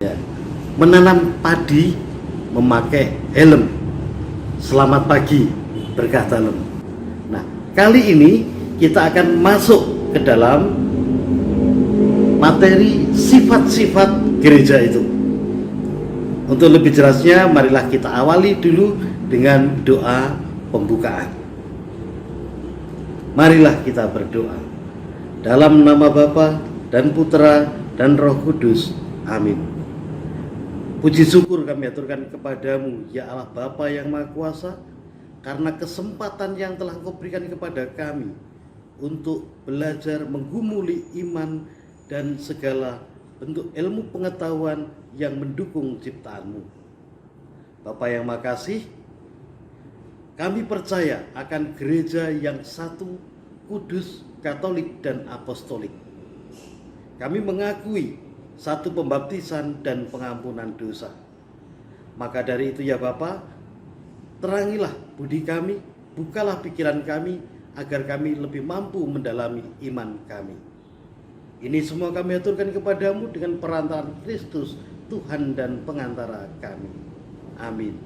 Ya. Menanam padi memakai helm. Selamat pagi, berkah dalam. Nah, kali ini kita akan masuk ke dalam materi sifat-sifat gereja itu. Untuk lebih jelasnya, marilah kita awali dulu dengan doa pembukaan. Marilah kita berdoa. Dalam nama Bapa dan Putra dan Roh Kudus. Amin. Puji syukur kami aturkan kepadamu, ya Allah Bapa yang Maha Kuasa, karena kesempatan yang telah Engkau berikan kepada kami untuk belajar menggumuli iman dan segala bentuk ilmu pengetahuan yang mendukung ciptaanmu. Bapa yang Maha Kasih, kami percaya akan gereja yang satu, kudus, katolik, dan apostolik. Kami mengakui satu pembaptisan dan pengampunan dosa. Maka dari itu ya Bapa, terangilah budi kami, bukalah pikiran kami, agar kami lebih mampu mendalami iman kami. Ini semua kami aturkan kepadamu dengan perantaraan Kristus, Tuhan dan pengantara kami. Amin.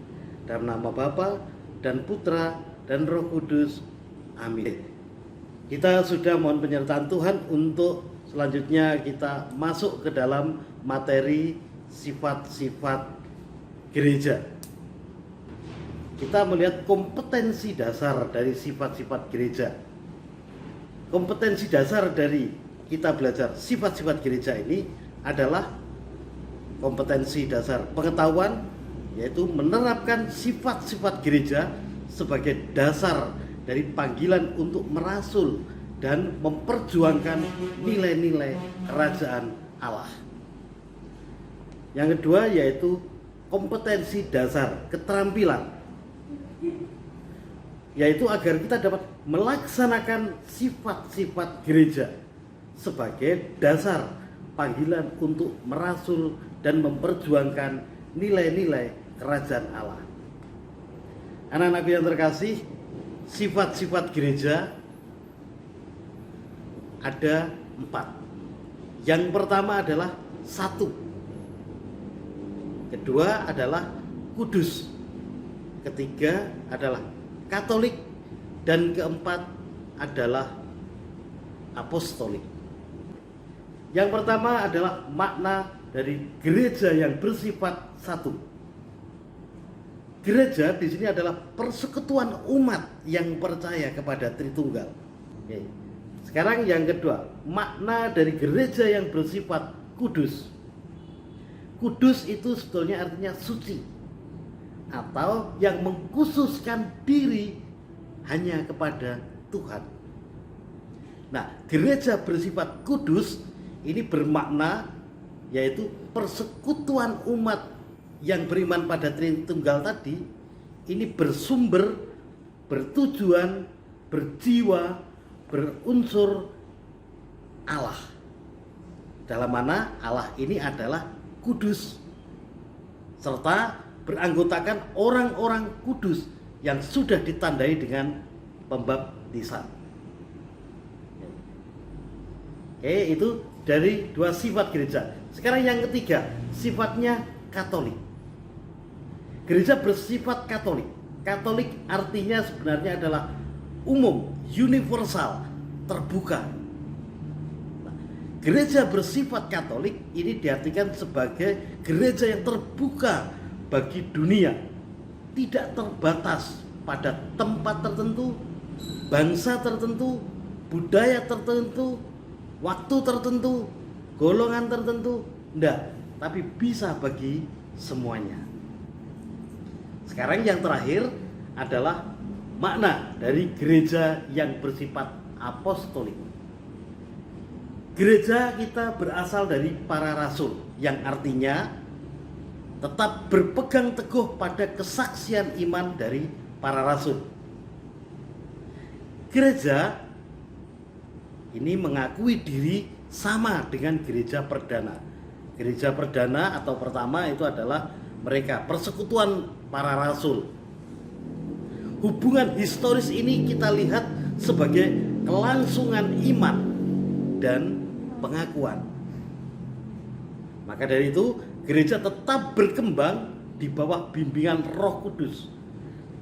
Dalam nama Bapa dan Putra dan Roh Kudus. Amin. Kita sudah mohon penyertaan Tuhan untuk selanjutnya kita masuk ke dalam materi sifat-sifat gereja. Kita melihat kompetensi dasar dari sifat-sifat gereja. Kompetensi dasar dari kita belajar sifat-sifat gereja ini adalah kompetensi dasar pengetahuan, yaitu menerapkan sifat-sifat gereja sebagai dasar dari panggilan untuk merasul dan memperjuangkan nilai-nilai kerajaan Allah. Yang kedua yaitu kompetensi dasar keterampilan, yaitu agar kita dapat melaksanakan sifat-sifat gereja sebagai dasar panggilan untuk merasul dan memperjuangkan nilai-nilai kerajaan Allah. Anak-anakku yang terkasih, sifat-sifat gereja ada 4. Yang pertama adalah satu, kedua adalah kudus, ketiga adalah katolik, dan keempat adalah apostolik. Yang pertama adalah makna dari gereja yang bersifat satu. Gereja di sini adalah persekutuan umat yang percaya kepada Tritunggal. Oke. Sekarang yang kedua, makna dari gereja yang bersifat kudus. Kudus itu sebetulnya artinya suci, atau yang mengkhususkan diri hanya kepada Tuhan. Nah, gereja bersifat kudus ini bermakna yaitu persekutuan umat yang beriman pada Tritunggal tadi, ini bersumber, bertujuan, berjiwa, berunsur Allah. Dalam mana Allah ini adalah kudus, serta beranggotakan orang-orang kudus yang sudah ditandai dengan pembaptisan. Oke, itu dari dua sifat gereja. Sekarang yang ketiga, sifatnya katolik. Gereja bersifat katolik. Katolik artinya sebenarnya adalah umum, universal, terbuka. Nah, gereja bersifat katolik ini diartikan sebagai gereja yang terbuka bagi dunia, tidak terbatas pada tempat tertentu, bangsa tertentu, budaya tertentu, waktu tertentu, golongan tertentu, enggak, tapi bisa bagi semuanya. Sekarang yang terakhir adalah makna dari gereja yang bersifat apostolik. Gereja kita berasal dari para rasul, yang artinya tetap berpegang teguh pada kesaksian iman dari para rasul. Gereja ini mengakui diri sama dengan gereja perdana. Gereja perdana atau pertama itu adalah mereka, persekutuan para rasul. Hubungan historis ini kita lihat sebagai kelangsungan iman dan pengakuan. Maka dari itu gereja tetap berkembang di bawah bimbingan Roh Kudus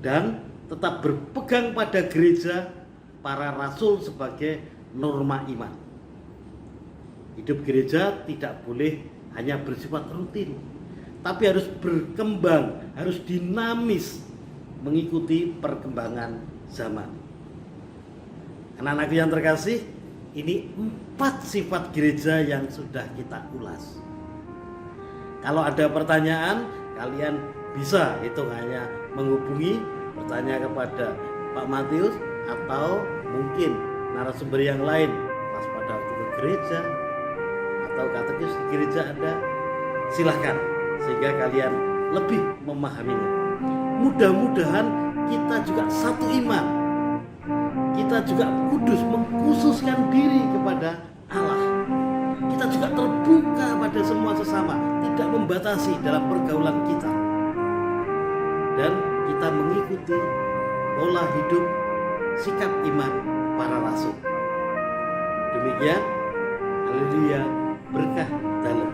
dan tetap berpegang pada gereja para rasul sebagai norma iman. Hidup gereja tidak boleh hanya bersifat rutin, tapi harus berkembang, harus dinamis mengikuti perkembangan zaman. Anak-anakku yang terkasih, ini 4 sifat gereja yang sudah kita ulas. Kalau ada pertanyaan, kalian bisa hitungannya menghubungi, bertanya kepada Pak Matius atau mungkin narasumber yang lain pas pada waktu ke gereja atau katekis di gereja ada, silahkan sehingga kalian lebih memahaminya. Mudah-mudahan kita juga satu iman, kita juga kudus mengkhususkan diri kepada Allah, kita juga terbuka pada semua sesama, tidak membatasi dalam pergaulan kita, dan kita mengikuti pola hidup sikap iman para rasul. Demikian, haleluya, berkah dalam